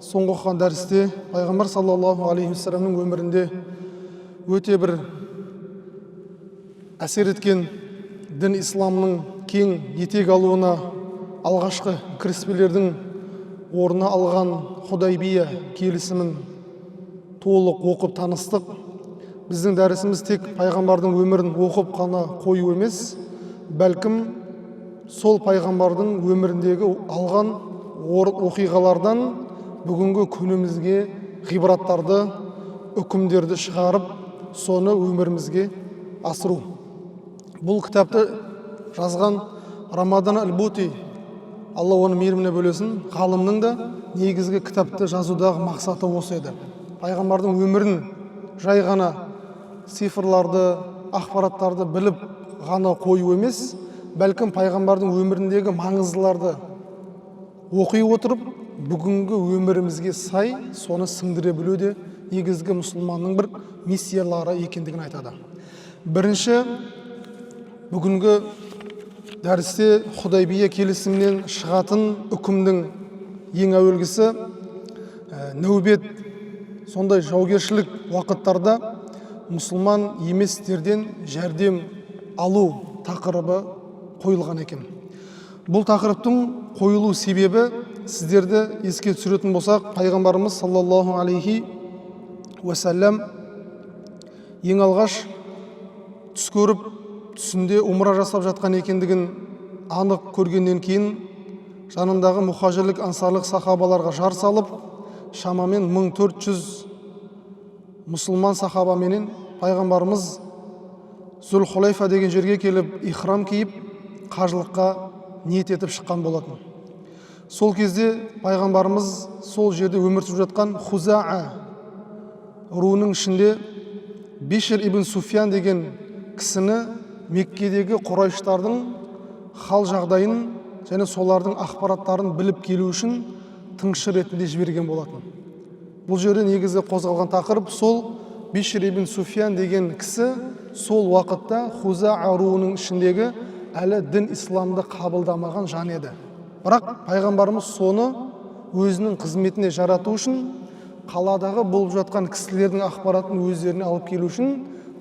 соңғы оқыған дәрісте пайғамбар саллаллаху алейхи вассаламның өмірінде өте бір әсер еткен дін исламның кең етек алуына алғашқы кіріспелердің орнына алған Худайбия келісімін толық оқып таныстық. Біздің дәрісіміз тек пайғамбардың өмірін оқып қана қою емес, бәлкім сол пайғамбардың өміріндегі алған оқиғалардан бүгінгі күнімізге ғибраттарды, үкімдерді шығарып, соны өмірімізге асыру. Бұл кітапты жазған Рамадан Аль-Бути, Алла оны мейіріміне бөлесін, ғалымның да негізгі кітапты жазудағы мақсаты осы еді. Пайғамбардың өмірін жай ғана цифрларды, ақпараттарды біліп ғана қою емес, бәлкім пайғамбардың өміріндегі маңыздыларды оқи отырып, бүгінгі өмірімізге сай соны сіңдіре білу де негізгі мұсылманның бір миссиялары екендігін айтады. Бірінші, бүгінгі дәрісте Худайбия келісімінен шығатын үкімнің ең әуелгісі нәубет, сондай жаугершілік уақыттарда мұсылман еместерден жәрдем алу тақырыбы қойылған екен. Бұл тақырыптың қойылу себебі, сіздерді еске түсіретін болсақ, пайғамбарымыз саллаллаху алейхи уассалам ең алғаш түс көріп, түсінде умра жасап жатқан екендігін анық көргеннен кейін жанындағы мұхажирлік ансарлық сахабаларға жар салып, шамамен 1400 мұсылман сахабаменен пайғамбарымыз Зул-Хулайфа деген жерге келіп, ихрам киіп, қажылыққа ниет етіп шыққан болатын. Сол кезде пайғамбарымыз сол жерде өмір сүріп жатқан Хузаа руының ішінде Бишр ибн Суфиян деген кісіні Меккедегі Құрайштардың хал жағдайын және солардың ақпараттарын біліп келу үшін тыңшы ретінде жіберген болатын. Бұл жерде негізі қозғалған тақырып сол Бишр ибн Суфиян деген кісі сол уақытта Хузаа руының ішіндегі әлі дін исламды қабылдамаған жан еді. Бірақ пайғамбарымыз соны өзінің қызметіне жарату үшін, қаладағы болып жатқан кісілердің ақпаратын өздеріне алып келу үшін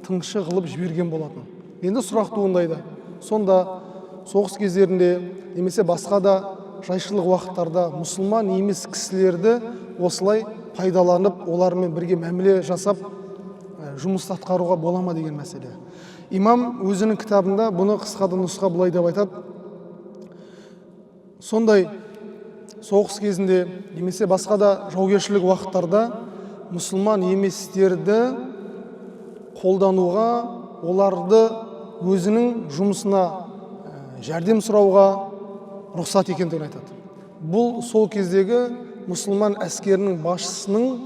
тыңшы қылып жіберген болатын. Енді сұрақ туындайды. Сонда соғыс кездерінде немесе басқа да жайшылық уақыттарда мұсылман емес кісілерді осылай пайдаланып, олармен бірге мәміле жасап, жұмыс атқаруға бола ма деген мәселе. Имам өзінің кітабында бұны қысқада нұсқа былай деп айтады. Сондай соғыс кезінде немесе басқа да жаугершілік уақыттарда мұсылман еместерді қолдануға, оларды өзінің жұмысына жәрдем сұрауға рұқсат екендігін айтады. Бұл сол кездегі мұсылман әскерінің басшысының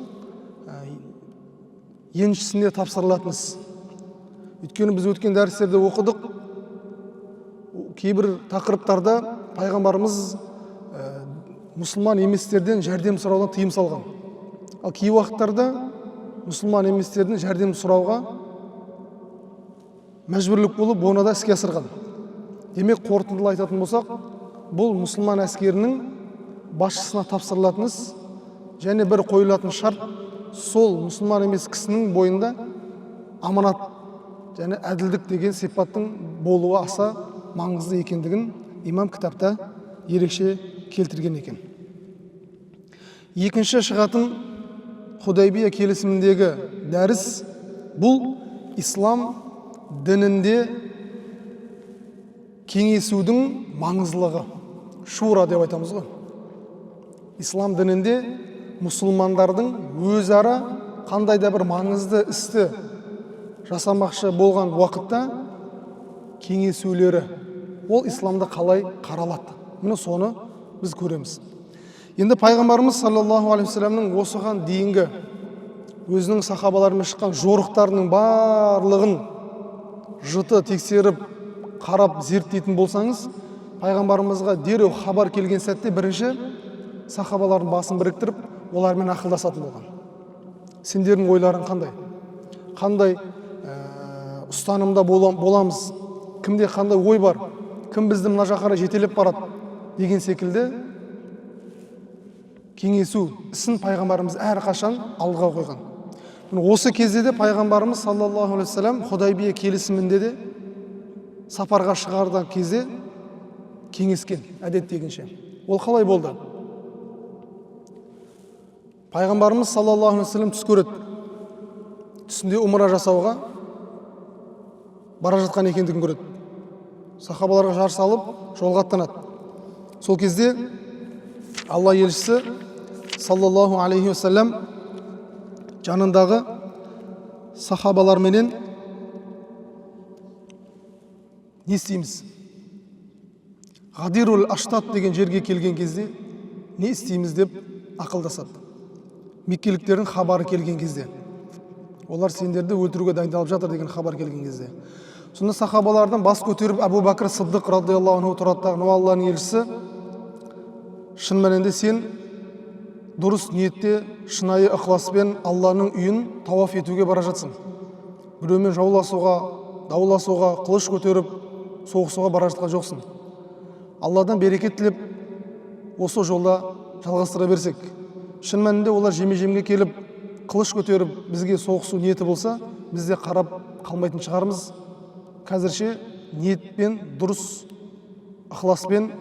еншісіне тапсырылатын іс. Өйткені біз өткен дәрістерде оқыдық, кейбір тақырыптарда пайғамбарымыз мұсылман еместерден жәрдем сұрауға тыйым салған. Ал кей уақыттарда мұсылман еместерден жәрдем сұрауға мәжбүрлік болып, оны да іске асырған. Демек, қорытындылай айтатын болсақ, бұл мұсылман әскерінің басшысына тапсырылатын іс, және бір қойылатын шарт, сол мұсылман емес кісінің бойында аманат және әділдік деген сипаттың болуы аса маңызды екендігін имам кітапта ерекше келтірген екен. Екінші шығатын Худайбия келісіміндегі дәріс, бұл ислам дінінде кеңесудің маңыздылығы. Шура деп айтамыз ғой. Ислам дінінде мұсылмандардың өзара қандай да бір маңызды істі жасамақшы болған уақытта кеңесулері, ол исламда қалай қаралады. Міне соны біз көреміз. Енді пайғамбарымыз саллаллаху алейхи вассаламның осыған дейінгі өзінің сахабаларымен шыққан жорықтарының барлығын жыты тексеріп, қарап зерттейтін болсаңыз, пайғамбарымызға дереу хабар келген сәтте бірінші сахабалардың басын біріктіріп, олармен ақылдасатын болған. Сендердің ойларың қандай? Қандай ұстанымда боламыз? Кімде қандай ой бар? Кім бізді мына жаққа жетелеп барады? Деген секілді кеңесу ісін пайғамбарымыз әрқашан алға қойған. Осы кезде де пайғамбарымыз саллаллаху алейхи вассалам Худайбия келісімінде де сапарға шығардан кезде кеңескен, әдеттегенше. Ол қалай болды? Пайғамбарымыз саллаллаху алейхи вассалам түс көреді. Түсінде умра жасауға бара жатқан екендігін көреді. Сахабаларға жар салып жолға аттанады. Сол кезде Алла елшісі саллаллаху алейхи вассалам жанындағы сахабаларменен не істейміз? Ғадирул Аштат деген жерге келген кезде не істейміз деп ақылдасады. Меккеліктердің хабары келген кезде, олар сендерді өлтіруге дайындалып жатыр деген хабар келген кезде. Сонда сахабалардан бас көтеріп Абу Бәкір Сыддық радиаллаху анху тұрады. Алланың елшісі, шын мәнінде сен дұрыс ниетте, шынайы ықыласпен Алланың үйін тауаф етуге бара жатсың. Біреумен жауласуға, дауласуға, қылыш көтеріп, соғысуға бара жатқан жоқсың. Алладан берекет тілеп, осы жолда жалғастыра берсек. Шын мәнінде олар жеме-жемге келіп, қылыш көтеріп, бізге соғысу ниеті болса, бізде қарап қалмайтын шығармыз. Қазірше ниетпен, дұрыс ықыласпен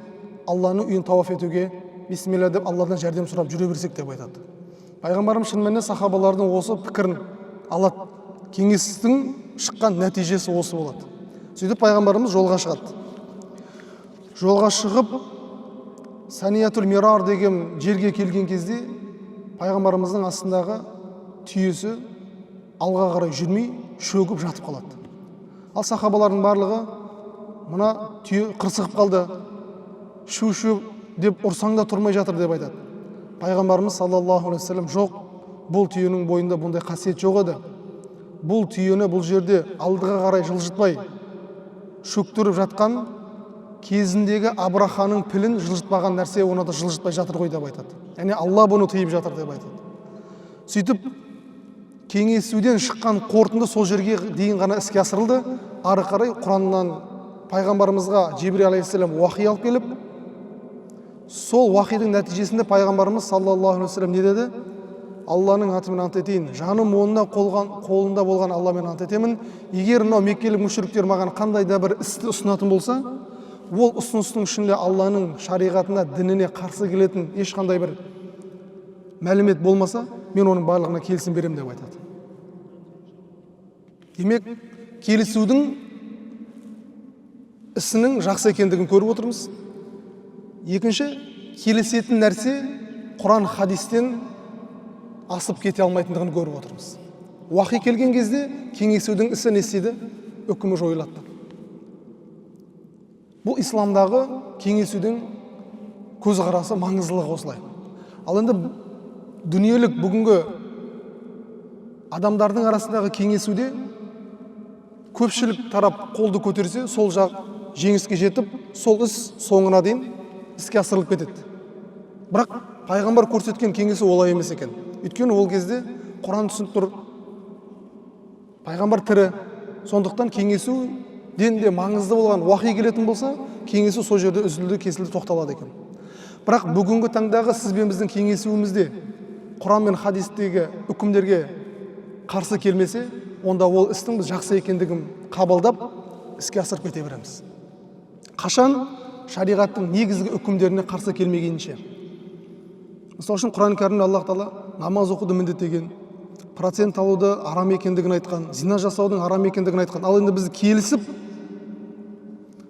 Алланың үйін тауаф етуге бисмилля деп Алладан жәрдем сұрап жүре берсек деп айтады. Пайғамбарым шын мәнінде сахабалардың осы пікірін алады. Кеңестің шыққан нәтижесі осы болады. Сөйтіп пайғамбарымыз жолға шығады. Жолға шығып, Саниятул Мирар деген жерге келген кезде пайғамбарымыздың астындағы түйесі алға қарай жүрмей шөгіп жатып қалады. Ал сахабалардың барлығы мына түйе қырсығып қалды, шу деп ұрсаң да тұрмай жатыр деп айтады. Пайғамбарымыз саллаллаху алейхи вассалам, жоқ, бұл түйенің бойында бұндай қасиет жоқ еді. Бұл түйені бұл жерде алдыға қарай жылжытпай шөктіріп жатқан кезіндегі Абраханың пілін жылжытпаған нәрсе оны да жылжытпай жатыр ғой деп айтады. Яғни Алла бұны тыйып жатыр деп айтады. Сөйтіп кеңесуден шыққан қорытынды сол жерге дейін ғана іске асырылды. Ары қарай Құраннан пайғамбарымызға Жибрил алейхиссалам уахи алып келіп, сол уахидің нәтижесінде пайғамбарымыз саллаллаху алейхи вассалам не деді? Алланың атымен ант етейін, жаным онына қолында болған Алламен ант етемін, егер мынау меккелік мүшриктер маған қандай да бір істі ұсынатын болса, ол ұсыныстың ішінде Алланың шариғатына, дініне қарсы келетін ешқандай бір мәлімет болмаса, мен оның барлығына келісім беремін деп айтады. Демек, келісудің ісінің жақсы екендігін көріп отырмыз. Екінші, келісетін нәрсе Құран хадистен асып кете алмайтындығын көріп отырмыз. Уахи келген кезде кеңесудің ісі не істеді? Үкімі жойылады. Бұл исламдағы кеңесудің көзқарасы, маңыздылығы осылай. Ал енді дүниелік бүгінгі адамдардың арасындағы кеңесуде көпшілік тарап қолды көтерсе, сол жақ жеңіске жетіп, сол іс соңына дейін іске асырылып кетеді. Бірақ пайғамбар көрсеткен кеңесу олай емес екен. Өйткені ол кезде Құран түсініп тұр, пайғамбар тірі. Сондықтан кеңесуден де маңызды болған уахи келетін болса, кеңесу сол жерде үзілді, кесілді, тоқталады екен. Бірақ бүгінгі таңдағы сіз бен біздің кеңесуімізде Құран мен хадистегі үкімдерге қарсы келмесе, онда ол істің біз жақсы екендігін қабылдап іске асырып кете береміз. Қашан шариғаттың негізгі үкімдеріне қарсы келмегенше. Мысалы үшін Құран кәрімде Аллах Тағала намаз оқуды міндеттеген, процент алуды арам екендігін айтқан, зина жасаудың арам екендігін айтқан. Ал енді біз келісіп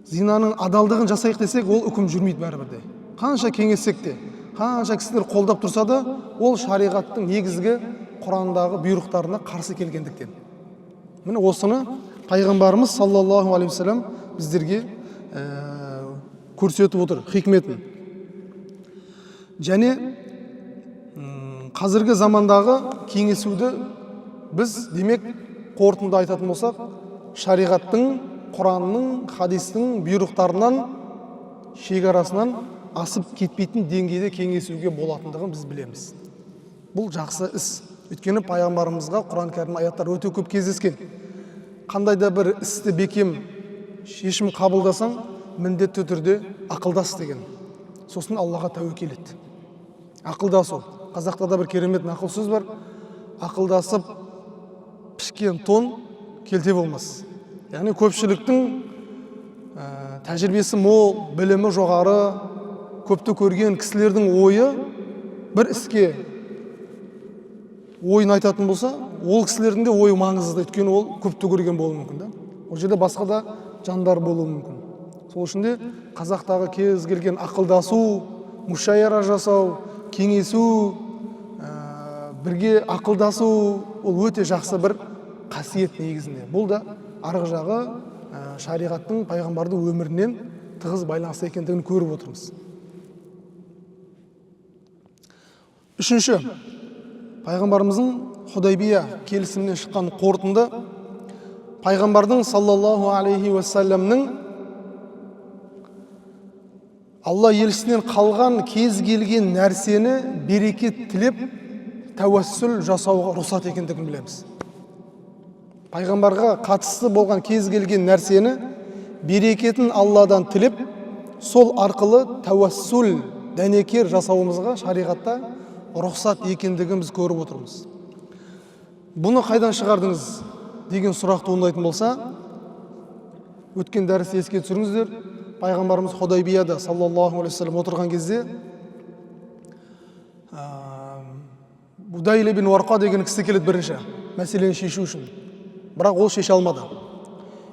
зинаның адалдығын жасайық десек, ол үкім жүрмейді бәрібірде. Қанша кеңессек те, қанша кісілер қолдап тұрса да, ол шариғаттың негізгі Құрандағы бұйрықтарына қарсы келгендіктен. Міне осыны пайғамбарымыз саллаллаху алейхи вассалам біздерге көрсетіп отыр, хикметін. Және қазіргі замандағы кеңесуді біз демек қорытынды айтатын болсақ, шариғаттың, Құранның, хадистің бұйрықтарынан, шекарасынан асып кетпейтін деңгейде кеңесуге болатындығын біз білеміз. Бұл жақсы іс. Өйткені пайғамбарымызға Құран кәрім аяттар өте көп кездескен. Қандай да бір істі бекем шешім қабылдасаң, міндетті түрде ақылдас деген. Сосын Аллаға тәуекел ет. Ақылдасу. Қазақта да бір керемет нақыл сөз бар. Ақылдасып пішкен тон келте болмас. Яғни көпшіліктің тәжірибесі мол, білімі жоғары, көпті көрген кісілердің ойы бір іске ойын айтатын болса, ол кісілердің де ойы маңызды, өйткені ол көпті көрген болуы мүмкін. Ол жерде басқа да жандар болуы мүмкін. Сол үшін де қазақтағы кез келген ақылдасу, мүшайара жасау, кеңесу, бірге ақылдасу, ол өте жақсы бір қасиет негізінде. Бұл да арғы жағы шариғаттың, пайғамбардың өмірінен тығыз байланысты екендігін көріп отырмыз. Үшінші, пайғамбарымыздың Худайбия келісімінен шыққан қорытынды пайғамбардың саллаллаху алейхи уассаламның Алла елшісінен қалған кез келген нәрсені берекет тілеп тәуәссүл жасауға рұқсат екендігін білеміз. Пайғамбарға қатысты болған кез келген нәрсені берекетін Алладан тілеп, сол арқылы тәуәссүл дәнекер жасауымызға шариғатта рұқсат екендігін біз көріп отырмыз. Бұны қайдан шығардыңыз деген сұрақ туындайтын болса, өткен дәрісті еске түсіріңіздер. Пайғамбарымыз Худайбияда саллаллаху алейхи вассалам отырған кезде Будайль ибн Варқа деген кісі келеді бірінші мәселені шешу үшін. Бірақ ол шеше алмады.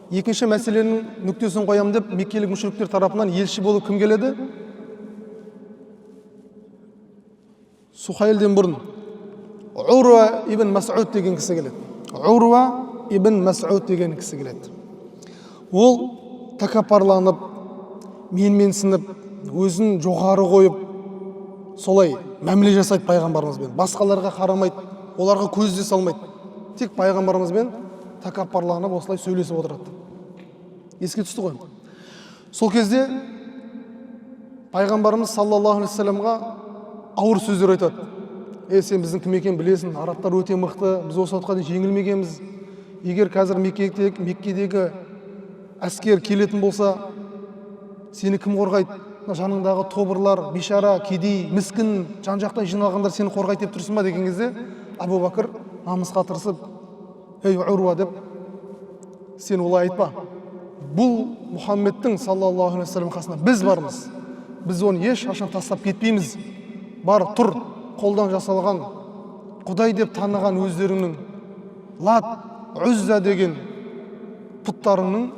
Екінші мәселенің нүктесін қоямын деп меккелік мүшриктер тарапынан елші болып кім келеді? Сухайльден бұрын Урва ибн Мас'уд деген кісі келеді. Урва ибн Мас'уд деген кісі келеді. Ол тәкаппарланып, менменсініп, өзін жоғары қойып, солай мәміле жасайды пайғамбарымызбен. Басқаларға қарамайды, оларға көз де салмайды. Тек пайғамбарымызбен тәкаппарланып осылай сөйлесіп отырады. Еске түсті ғой. Сол кезде пайғамбарымыз саллаллаху алейхи вассаламға ауыр сөздер айтады. Сен біздің кім екенін білесің, арабтар өте мықты, біз осы уақытқа дейін жеңілмегенбіз. Егер қазір Меккедегі әскер келетін болса, сені кім қорғайды? Жаныңдағы тобырлар, бейшара, кедей, міскін, жан-жақтан жиналғандар сені қорғайды деп тұрсың ба деген кезде, Абу Бәкір намысқа тырысып, ей Урва деп, сен олай айтпа. Бұл Мұхаммедтің саллаллаху алейхи вассалам қасында біз бармыз. Біз оны ешқашан тастап кетпейміз. Бар, тұр, қолдан жасалған Құдай деп таныған өздеріңнің Лат, Үзза деген пұттарыңның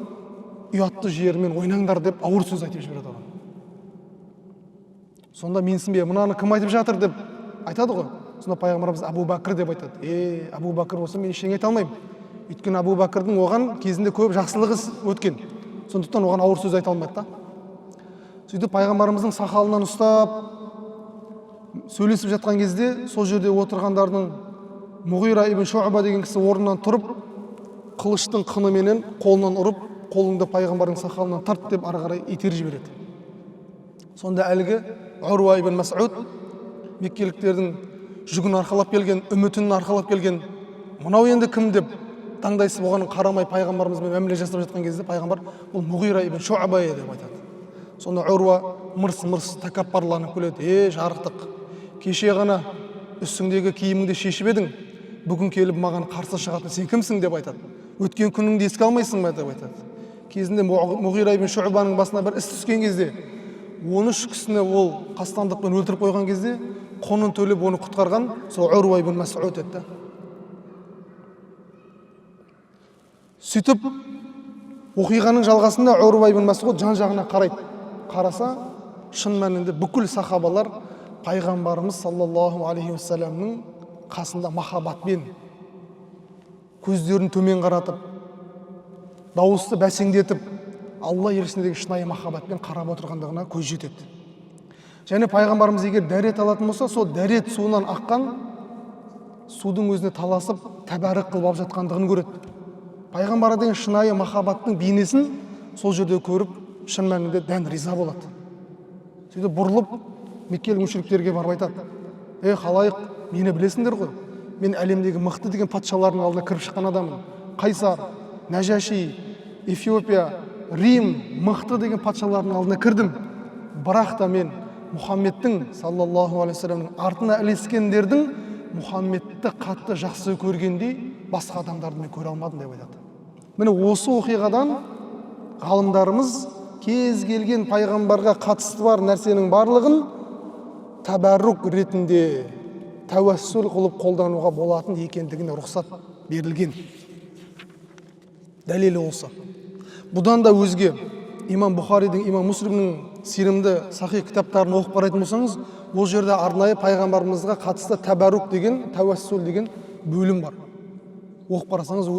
ұятты жерімен ойнаңдар деп ауыр сөз айтып жібереді оған. Сонда менсінбе, мынаны кім айтып жатыр деп айтады ғой. Сонда пайғамбарымыз Абу Бәкір деп айтады. Абу Бәкір болса мен ештеңе айта алмаймын. Өйткені Абу Бәкірдің оған кезінде көп жақсылығы өткен. Сондықтан оған ауыр сөз айта алмайды. Сөйтіп пайғамбарымыздың сақалынан ұстап сөйлесіп жатқан кезде, сол жерде отырғандардың Мұғира ибн Шуъба деген кісі орнынан тұрып, қылыштың қыныменен қолынан ұрып, қолыңды пайғамбардың сақалынан тарт деп ары қарай итеріп жібереді. Сонда әлгі Урва ибн Мас'уд меккеліктердің жүгін арқалап келген, үмітін арқалап келген, мынау енді кім деп таңдайсыз оған қарамай пайғамбарымызбен мәміле жасап жатқан кезде пайғамбар ол Мұғира ибн Шуъба деп айтады. Сонда Урва мырс-мырс тәкаппарланып күледі. Жарықтық, кеше ғана үстіңдегі киіміңді шешіп едің, бүгін келіп маған қарсы шығатын сен кімсің деп айтады. Өткен күніңді еске алмайсың ба деп айтады. Кезінде Мұғира ибн Шуъбаның басына бір іс түскен кезде, 13 кісіні ол қастандықпен өлтіріп қойған кезде, қонын төлеп оны құтқарған сол Урва ибн Мас'уд еді. Сөйтіп оқиғаның жалғасында Урва ибн Мас'уд жан-жағына қарайды. Қараса, шын мәнінде бүкіл сахабалар пайғамбарымыз саллаллаху алейхи вассаламның қасында махаббатпен, көздерін төмен қаратып, дауысты бәсеңдетіп, Алла елшісіндегі шынайы махаббатпен қарап отырғандығына көз жетеді. Және пайғамбарымыз егер дәрет алатын болса, сол дәрет суынан аққан судың өзіне таласып, тәбәрік қылып алып жатқандығын көреді. Пайғамбарға деген шынайы махаббаттың бейнесін сол жерде көріп, шын мәнінде дән риза болады. Сөйтіп бұрылып, меккелік мүшриктерге барып айтады. Халайық, мені білесіңдер ғой. Мен әлемдегі мықты деген патшалардың алдына кіріп шыққан адаммын. Қайсар, Нәжаши, Эфиопия, Рим мықты деген патшалардың алдына кірдім. Бірақ та мен Мұхаммедтің саллаллаху алейхи вассаламның артына ілескендердің Мұхаммедті қатты жақсы көргендей басқа адамдарды мен көре алмадым деп айтады. Міне осы оқиғадан ғалымдарымыз кез келген пайғамбарға қатысты бар нәрсенің барлығын табаррук ретінде тәуәссүл қылып қолдануға болатын екендігіне рұқсат берілген. Дәлелі болса. Бұдан да өзге имам Бұхаридің, имам Муслимнің сенімді сахих кітаптарын оқып қарайтын болсаңыз, ол жерде арнайы пайғамбарымызға қатысты табаррук деген, тәуәссүл деген бөлім бар. Оқып қарасаңыз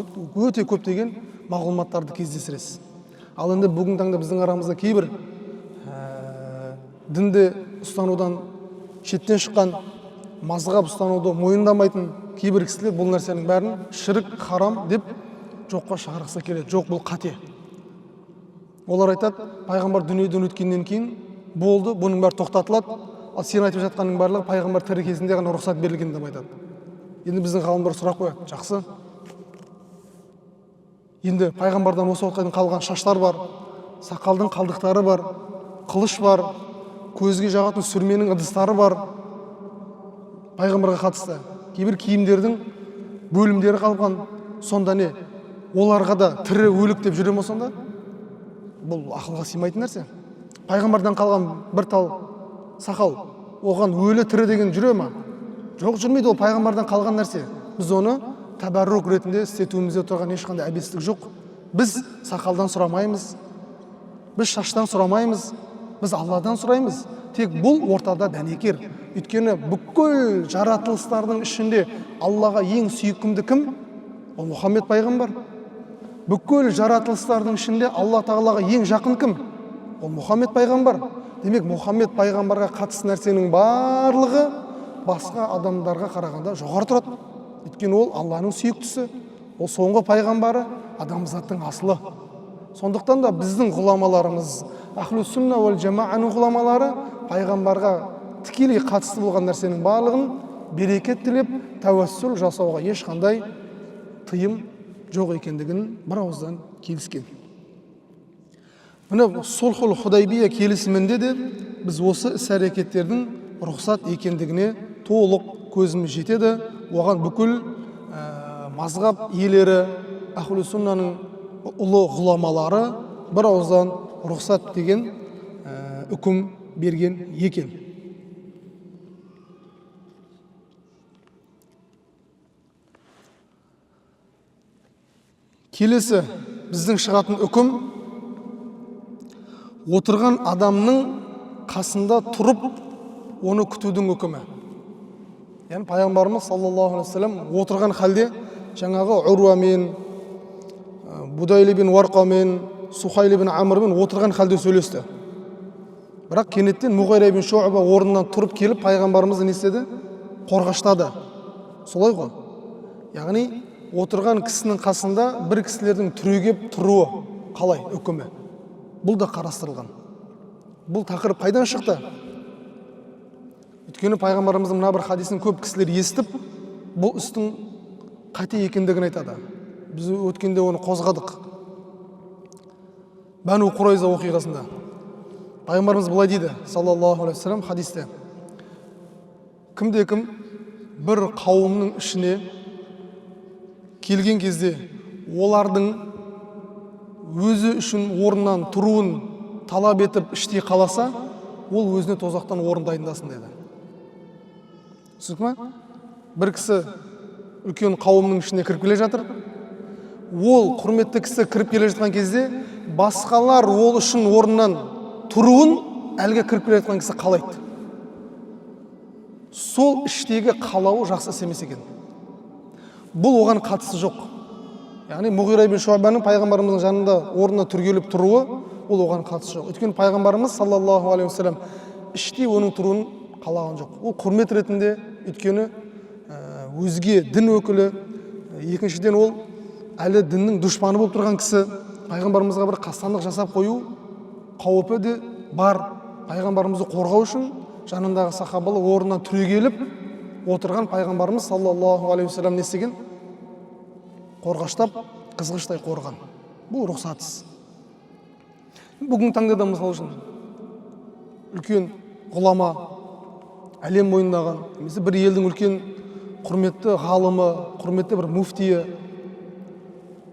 өте көптеген мағлұматтарды кездестіресіз. Ал енді бүгінгі таңда біздің арамызда кейбір дінді ұстанудан шеттен шыққан, мазғаб ұстануды мойындамайтын кейбір кісілер бұл нәрсенің бәрін шірік, харам деп жоққа шығарғысы келеді. Жоқ, бұл қате. Олар айтады, пайғамбар дүниеден өткеннен кейін болды, бұның бәрі тоқтатылады. Ал сен айтып жатқанның барлығы пайғамбар тірі кезінде ғана рұқсат берілген деп айтады. Енді біздің ғалымдар сұрақ қояды, жақсы. Енді пайғамбардан осы уақытқа дейін қалған шаштар бар, сақалдың қалдықтары бар, қылыш бар, көзге жағатын сүрменің ыдыстары бар. Пайғамбарға қатысты кейбір киімдердің бөлімдері қалған. Сонда не? Оларға да тірі өлік деп жүре ме сонда? Бұл ақылға сыймайтын нәрсе. Пайғамбардан қалған бір тал сақал, оған өлі тірі деген жүре ме? Жоқ, жүрмейді. Ол пайғамбардан қалған нәрсе. Біз оны табаррук ретінде істетуімізде тұрған ешқандай әбестік жоқ. Біз сақалдан сұрамаймыз, біз шаштан сұрамаймыз, біз Алладан сұраймыз. Тек бұл ортада дәнекер. Өйткені бүкіл жаратылыстардың ішінде Аллаға ең сүйкімді кім? Ол Мұхаммед пайғамбар. Бүкіл жаратылыстардың ішінде Алла тағалаға ең жақын кім? Ол Мұхаммед пайғамбар. Демек, Мұхаммед пайғамбарға қатысты нәрсенің барлығы басқа адамдарға қарағанда жоғары тұрады. Өйткені ол Алланың сүйіктісі, ол соңғы пайғамбары, адамзаттың асылы. Сондықтан да біздің ғұламаларымыз, Ахлу сунна уәл жамааның ғұламалары пайғамбарға тікелей қатысты болған нәрсенің барлығын берекет тілеп, тәуәссүл жасауға ешқандай тыйым жоқ екендігін бір ауыздан келіскен. Міне Сулхул Худайбия келісімінде де біз осы іс-әрекеттердің рұқсат екендігіне толық көзіміз жетеді. Оған бүкіл мазғаб иелері, Ахлу суннаның ұлы ғұламалары бір ауыздан рұқсат деген үкім берген екен. Келесі біздің шығатын үкім отырған адамның қасында тұрып оны күтудің үкімі. Яғни пайғамбарымыз саллаллаху алейхи вассалам отырған халде жаңағы Урвамен, Будайлы бин Варқамен, Сухайлы бин Амрмен отырған халде сөйлесті. Бірақ кенеттен Муғайра бин Шуъба орнынан тұрып келіп пайғамбарымызды не істеді? Қорғаштады. Солай ғой. Яғни отырған кісінің қасында бір кісілердің түрегеп тұруы қалай үкімі? Бұл да қарастырылған. Бұл тақырып қайдан шықты? Өйткені пайғамбарымыздың мына бір хадисін көп кісілер естіп, бұл істің қате екендігін айтады. Біз өткенде оны қозғадық. Бәну Құрайза оқиғасында пайғамбарымыз былай дейді, саллаллаху алейхи вассалам хадисте: кімде-кім бір қауымның ішіне келген кезде олардың өзі үшін орнынан тұруын талап етіп іштей қаласа, ол өзіне тозақтан орын дайындасын деді. Түсінік ма? Бір кісі үлкен қауымның ішіне кіріп келе жатыр. Ол құрметті кісі кіріп келе жатқан кезде басқалар ол үшін орнынан тұруын әлгі кіріп келе жатқан кісі қалайды. Сол іштегі қалауы жақсы іс емес екен. Бұл оған қатысы жоқ. Яғни Муғира бин Шуъбаның пайғамбарымыздың жанында орнына түргеліп тұруы, ол оған қатысы жоқ. Өйткені пайғамбарымыз саллаллаху алейхи вассалам іштей оның тұруын қалаған жоқ. Ол құрмет ретінде, өйткені өзге дін өкілі, екіншіден ол әлі діннің дұшпаны болып тұрған кісі, пайғамбарымызға бір қастандық жасап қою қауіпі де бар. Пайғамбарымызды қорғау үшін жанындағы сахабалы орнынан түрегеліп отырған пайғамбарымыз саллаллаху алейхи вассалам не істеген? Қорғаштап, қызғыштай қорған. Бұл рұқсатсыз. Бүгін таңда да мысал үшін үлкен ғұлама, әлем мойындаған, немесе бір елдің үлкен құрметті ғалымы, құрметті бір муфтиі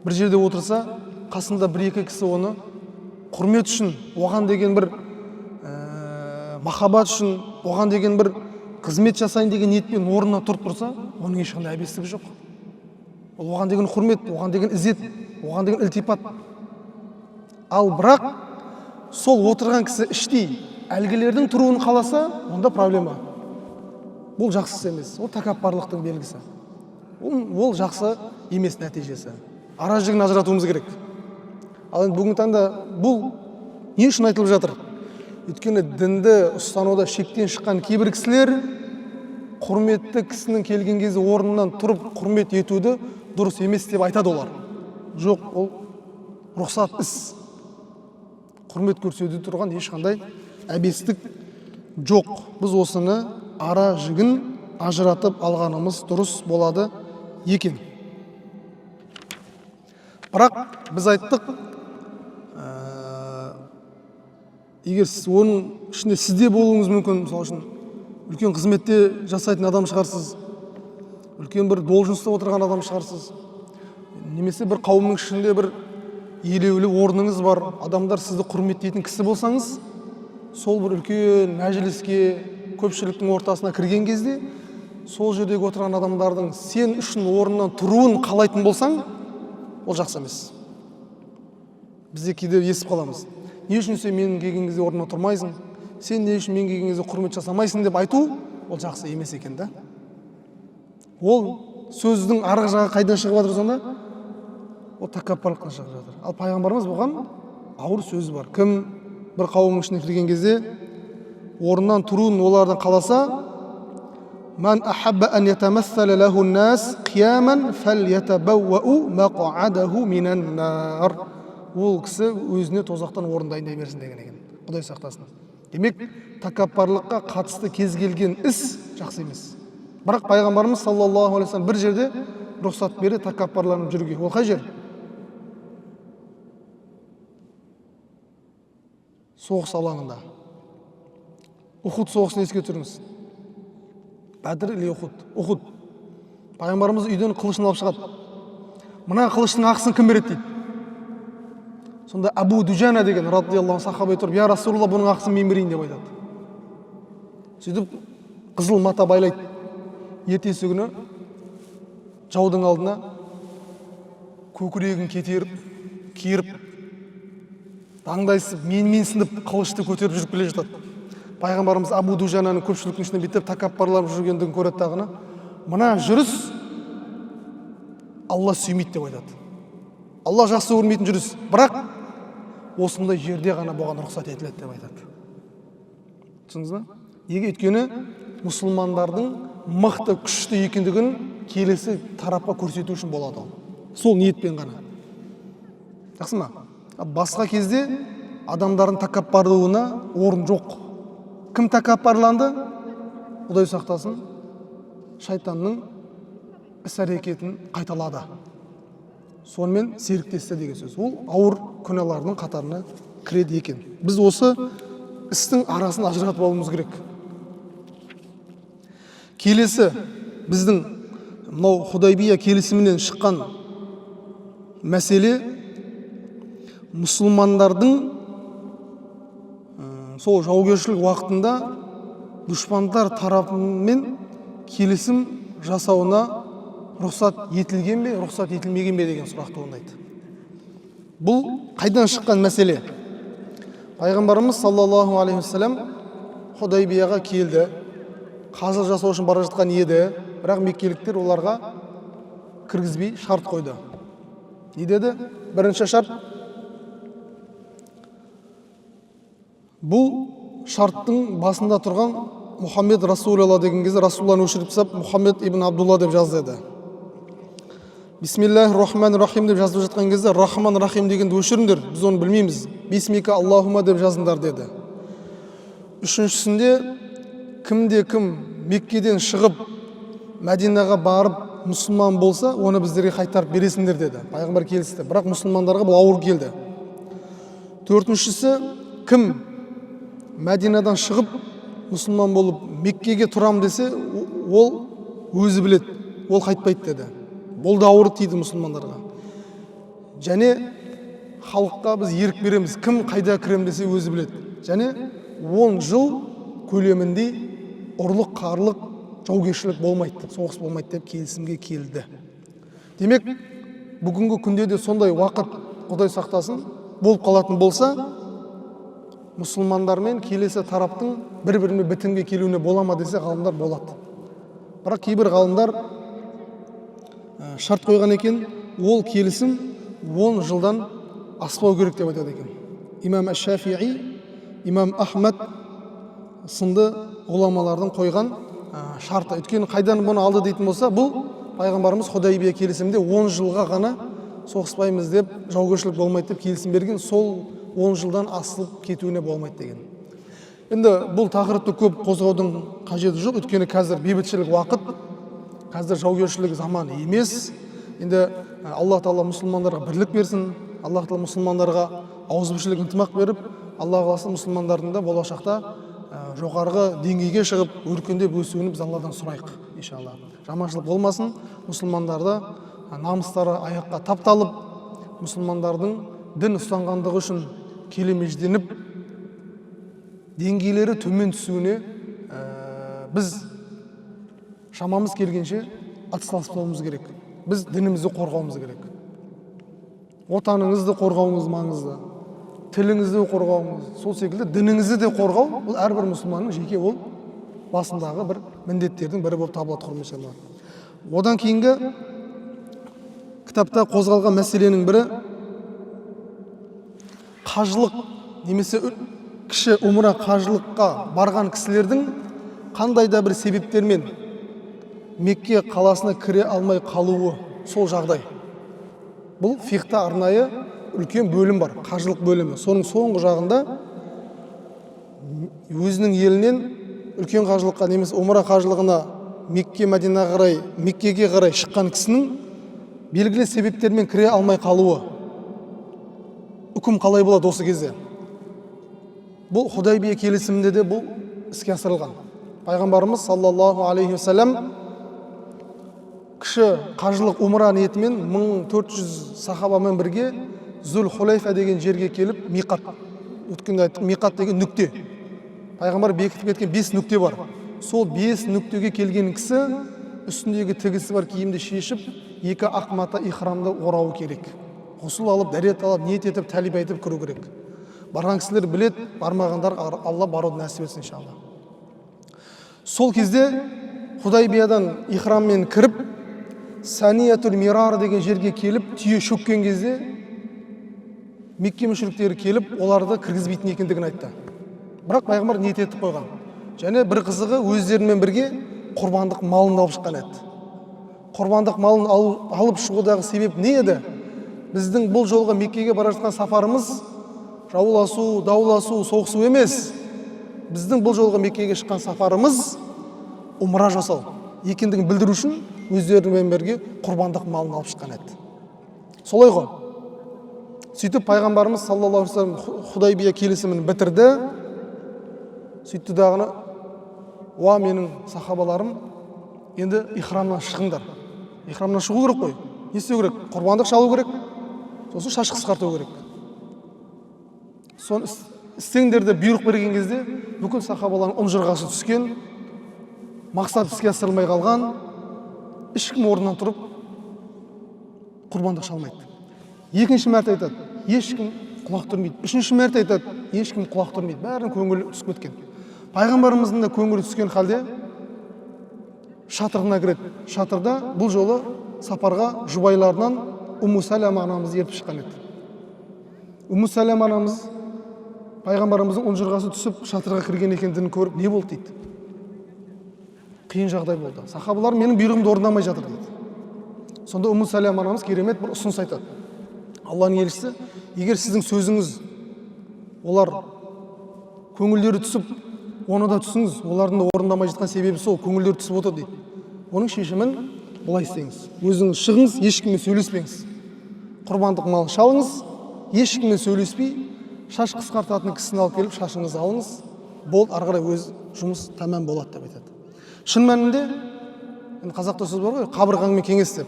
бір жерде отырса, қасында бір-екі кісі оны құрмет үшін, оған деген бір махаббат үшін, оған деген бір қызмет жасайын деген ниетпен орнына тұрып тұрса, оның ешқандай әбестігі жоқ. Оған деген құрмет, оған деген ізет, оған деген ілтипат. Ал бірақ сол отырған кісі іштей әлгілердің тұруын қаласа, онда проблема. Бұл жақсысы емес, ол тәкаппарлықтың белгісі. Ол жақсы емес нәтижесі. Ара жігін ажыратуымыз керек. Ал енді бүгінгі таңда бұл не үшін айтылып жатыр? Өйткені дінді ұстануда шектен шыққан кейбір кісілер құрметті кісінің келген кезде орнынан тұрып құрмет етуді дұрыс емес деп айтады олар. Жоқ, ол рұқсат іс. Құрмет көрсетуде тұрған ешқандай әбестік жоқ. Біз осыны ара жігін ажыратып алғанымыз дұрыс болады екен. Бірақ біз айттық, егер оның ішінде сізде болуыңыз мүмкін, мысалы үшін үлкен қызметте жасайтын адам шығарсыз, үлкен бір должностьта отырған адам шығарсыз, немесе бір қауымның ішінде бір елеулі орныңыз бар, адамдар сізді құрметтейтін кісі болсаңыз, сол бір үлкен мәжіліске, көпшіліктің ортасына кірген кезде, сол жердегі отырған адамдардың сен үшін орнынан тұруын қалайтын болсаң, ол жақсы емес. Бізде кейде естіп қаламыз. Не үшін сен менің келген кезде орнына тұрмайсың? Сен не үшін мен келген кезде құрмет жасамайсың деп айту, ол жақсы емес екен да. Ол сөздің арғы жағы қайдан шығып жатыр сонда? Ол тәкаппарлықтан шығып жатыр. Ал пайғамбарымыз бұған ауыр сөз бар. Кім бір қауымның ішіне кірген кезде орнынан тұруын олардан қаласа, "Ман ахабба ан ятамассала лаху ан-нас қияман фальятабауу мақъадаху минан-нар." Ол кісі өзіне тозақтан орын дайындай берсін деген екен. Құдай сақтасын. Демек, тәкаппарлыққа қатысты кез келген іс жақсы емес. Бірақ пайғамбарымыз саллаллаху алейхи вассалам бір жерде рұқсат берді тәкаппарланып жүруге. Ол қай жер? Соғыс алаңында. Ухуд соғысын еске түсіріңіз. Бәдір или Ухуд? Ухуд. Пайғамбарымыз үйден қылышын алып шығады. Мына қылыштың ақысын кім береді дейді. Сонда Абу Дуджана деген радиаллаху сахаба тұрып, "Я Расулалла, бұның ақысын мен берейін" деп айтады. Сөйтіп қызыл мата байлайды. Ертесі күні жаудың алдына көкірегін кетеріп, киіріп, даңдайсып, менсініп қылышты көтеріп жүріп келе жатады. Пайғамбарымыз Абу Дуджананың көпшіліктің ішінде бүйтіп тәкаппарланып жүргендігін көреді тағына. Мына жүріс Алла сүймейді деп айтады. Алла жақсы көрмейтін жүріс, бірақ осындай жерде ғана бұған рұқсат етіледі деп айтады. Түсіндіңіз ба? Неге? Өйткені мұсылмандардың мықты, күшті екендігін келесі тарапқа көрсету үшін болады ол. Сол ниетпен ғана. Жақсы ма? Басқа кезде адамдардың тәкаппарлығына орын жоқ. Кім тәкаппарланды? Құдай сақтасын, шайтанның іс-әрекетін қайталады. Сонымен серіктесті деген сөз. Ол ауыр күнәлардың қатарына кіреді екен. Біз осы істің арасын ажыратып алуымыз керек. Келесі біздің мынау Худайбия келісімінен шыққан мәселе мұсылмандардың сол жаугершілік уақытында дұшпандар тарапымен келісім жасауына рұқсат етілген бе, рұқсат етілмеген бе деген сұрақ туындайды. Бұл қайдан шыққан мәселе? Пайғамбарымыз саллаллаху алейхи вассалам Худайбияға келді. Қазық жасау үшін бара жатқан еді, бірақ меккеліктер оларға кіргізбей шарт қойды. Не деді? Бірінші шарт, бұл шарттың басында тұрған Мұхаммед Расулалла деген кезде Расулалланы өшіріп тастап Мұхаммед ибн Абдулла деп жазды еді. Бисмиллахир-рахманир-рахим деп жазып жатқан кезде Рахман Рахим дегенді өшіріңдер, біз оны білмейміз. Бисмика Аллахума деп жазыңдар деді. Үшіншісінде кім Меккеден шығып Мәдинаға барып мұсылман болса, оны біздерге қайтарып бересіңдер деді. Пайғамбар келісті, бірақ мұсылмандарға бұл ауыр келді. Төртіншісі, кім Мәдинадан шығып мұсылман болып Меккеге тұрам десе, ол өзі біледі, ол қайтпайды деді. Бұл да ауыр тиді мұсылмандарға. Және халыққа біз ерік береміз, кім қайда кірем десе өзі біледі. Және 10 жыл көлемінде ұрлық, қарлық, жаугершілік болмайды, соғыс болмайды деп келісімге келді. Демек, бүгінгі күнде де сондай уақыт, Құдай сақтасын, болып қалатын болса, мұсылмандармен келесі тараптың бір-біріне бітімге келуіне бола ма десе, ғалымдар болады. Бірақ кейбір ғалымдар шарт қойған екен, ол келісім 10 жылдан аспау керек деп айтады екен. Имам Аш-Шафиғи, Имам Ахмад сынды ғұламалардың қойған шарты. Өйткені қайдан бұны алды дейтін болса, бұл пайғамбарымыз Худайбия келісімінде 10 жылға ғана соғыспаймыз деп, жаугершілік болмайды деп келісім берген, сол 10 жылдан асып кетуіне болмайды деген. Енді бұл тақырыпты көп қозғаудың қажеті жоқ, өйткені қазір бейбітшілік уақыт, қазір жаугершілік заман емес. Енді Аллах Тағала мұсылмандарға бірлік берсін, Аллах Тағала мұсылмандарға ауызбіршілік ынтымақ беріп, Алла қаласа мұсылмандардың да болашақта жоғарғы деңгейге шығып, өркендеп өсуін біз Алладан сұрайық, иншалла. Жаманшылық болмасын, мұсылмандарды намыстары аяққа тапталып, мұсылмандардың дін ұстанғандығы үшін келемежденіп, деңгейлері төмен түсуіне біз шамамыз келгенше атсалыспауымыз керек. Біз дінімізді қорғауымыз керек. Отаныңызды қорғауыңыз маңызды, тіліңізді қорғауыңыз, сол секілді дініңізді де қорғау, бұл әрбір мұсылманның жеке ол басындағы бір міндеттердің бірі болып табылады, құрметті. Одан кейінгі кітапта қозғалған мәселенің бірі қажылық немесе кіші умра қажылыққа барған кісілердің қандай да бір себептермен Мекке қаласына кіре алмай қалуы, сол жағдай. Бұл фиқта арнайы үлкен бөлім бар, қажылық бөлімі. Соның соңғы жағында өзінің елінен үлкен қажылыққа немесе умра қажылығына Меккеге қарай шыққан кісінің белгілі себептермен кіре алмай қалуы. Үкім қалай болады осы кезде? Бұл Худайбия келісімінде де бұл іске асырылған. Пайғамбарымыз саллаллаху алейхи вассалам кіші қажылық умра ниетімен 1400 сахабамен бірге Зүл-Хулайфа деген жерге келіп, миқат. Өткенде айттық, миқат деген нүкте. Пайғамбар бекітіп кеткен 5 нүкте бар. Сол 5 нүктеге келген кісі үстіндегі тігісі бар киімді шешіп, 2 ақ мата ихрамды орауы керек. Ғұсыл алып, дәрет алып, ниет етіп, тәлбие айтып кіру керек. Барған кісілер біледі, бармағандар Алла баруды нәсіп етсін иншалла. Сол кезде Худайбиядан ихраммен кіріп, Саниятул Мирар деген жерге келіп, түйе шөккен кезде Мекке мүшриктері келіп, оларды кіргізбейтін екендігін айтты. Бірақ пайғамбар ниет етіп қойған. Және бір қызығы өздерімен бірге құрбандық малын алып шыққан еді. Құрбандық малын алып шығудағы себеп не еді? Біздің бұл жолға Меккеге бара жатқан сапарымыз жауласу, дауласу, соғысу емес. Біздің бұл жолға Меккеге шыққан сапарымыз умра жасау екендігін білдіру үшін өздерімен бірге құрбандық малын алып шыққан еді. Солай ғой. Сөйтіп пайғамбарымыз саллаллаху алейхи вассалам Худайбия келісімін бітірді. Сөйтті дағыны, уа менің сахабаларым, енді ихрамнан шығыңдар. Ихрамнан шығу керек қой. Не істеу керек? Құрбандық шалу керек. Сосын шаш қысқарту керек. Соны істеңдерді бұйрық берген кезде бүкіл сахабалардың ұмжырғасы түскен, мақсат іске асырылмай қалған, ешкім орнынан тұрып құрбандық шалмайды. Екінші мәрте айтады, ешкім құлақ түрмейді. Үшінші мәрте айтады, ешкім құлақ түрмейді. Бәрінің көңілі түсіп кеткен. Пайғамбарымыздың да көңілі түскен халде шатырына кіреді. Шатырда бұл жолы сапарға жұбайларынан Умму Салама анамызды ертіп шыққан еді. Умму Салама анамыз пайғамбарымыздың ұнжырғасы түсіп шатырға кірген екендігін көріп, не болды дейді. Қиын жағдай болды. Сахабалар менің бұйрығымды орындамай жатыр дейді. Сонда Умму Салама анамыз керемет бір ұсыныс айтады. Алланың елшісі, егер сіздің сөзіңіз олар көңілдері түсіп, оны да түсіңіз, олардың да орындамай жатқан себебі сол, көңілдері түсіп отыр дейді. Оның шешімін былай істеңіз. Өзіңіз шығыңыз, ешкіммен сөйлеспеңіз. Құрбандық малын шалыңыз, ешкіммен сөйлеспей, шаш қысқартатын кісіні алып келіп, шашыңызды алыңыз, болды, ары қарай өз жұмыс тәмам болады деп айтады. Шын мәнінде енді қазақта сөз бар ғой, қабырғаңмен кеңес деп.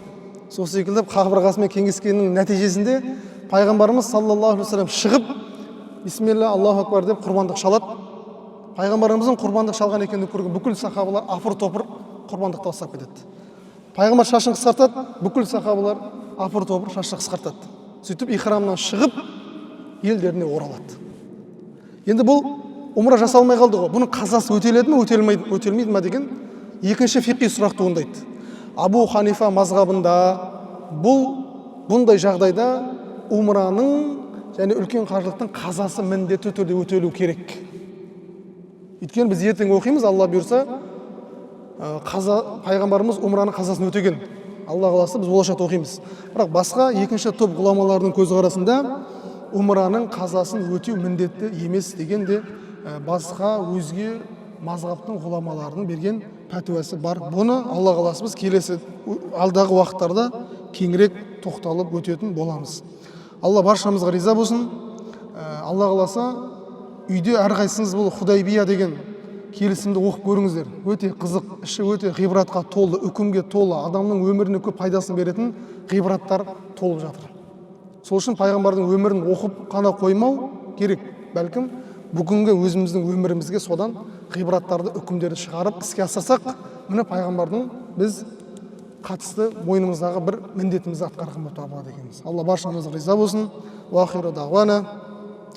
Сол секілді қабырғасымен кеңескеннің нәтижесінде пайғамбарымыз саллаллаху алейхи вассалам шығып, бисмилля, Аллаху акбар деп құрбандық шалады. Пайғамбарымыздың құрбандық шалған екенін көрген бүкіл сахабалар апыр-топыр құрбандықты бастап кетеді. Пайғамбар шашын қысқартады, бүкіл сахабалар апыр-топыр шашын қысқартады. Сөйтіп ихрамнан шығып елдеріне оралады. Енді бұл умра жасалмай қалды ғой. Бұның қазасы өтеледі ме, өтелмейді ме деген екінші фиқи сұрақ туындайды. Абу Ханифа мазхабында бұндай жағдайда умраның және үлкен қажылықтың қазасы міндетті түрде өтелу керек. Өйткені біз ертең оқимыз, Алла бұйырса, пайғамбарымыз умраның қазасын өтеген. Алла қаласа біз болашақта оқимыз. Бірақ басқа екінші топ ғұламалардың көзқарасында умраның қазасын өтеу міндетті емес деген де басқа өзге мазхабтың ғұламаларының берген пәтуасы бар. Бұны Алла қаласа біз келесі алдағы уақыттарда кеңірек тоқталып өтетін боламыз. Алла баршамызға риза болсын. Алла қаласа үйде әрқайсыңыз бұл Худайбия деген келісімді оқып көріңіздер. Өте қызық, іші өте ғибратқа толы, үкімге толы, адамның өміріне көп пайдасын беретін ғибраттар толып жатыр. Сол үшін пайғамбардың өмірін оқып қана қоймау керек. Бәлкім бүгінгі өзіміздің өмірімізге содан ғибраттарды, үкімдерді шығарып іске асырсақ, міне пайғамбардың біз қатысты мойнымыздағы бір міндетімізді атқарған болып табылады екенбіз. Алла баршамызға риза болсын. Ва ахиру дағуана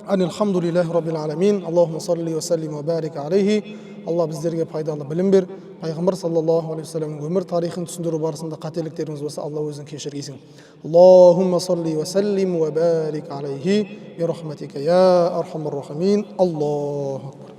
Алхамдулиллахи раббил аламин. Аллахумма салли ва саллим ва барик алейхи. Алла біздерге пайдалы білім бер. Пайғамбар саллаллаху алейхи вассаламның өмір тарихын түсіндіру барысында қателіктеріміз болса, Алла өзің кешіргейсің. Аллахумма салли ва саллим ва барик алейхи би рахматика я архамар рахимин. Аллаху акбар.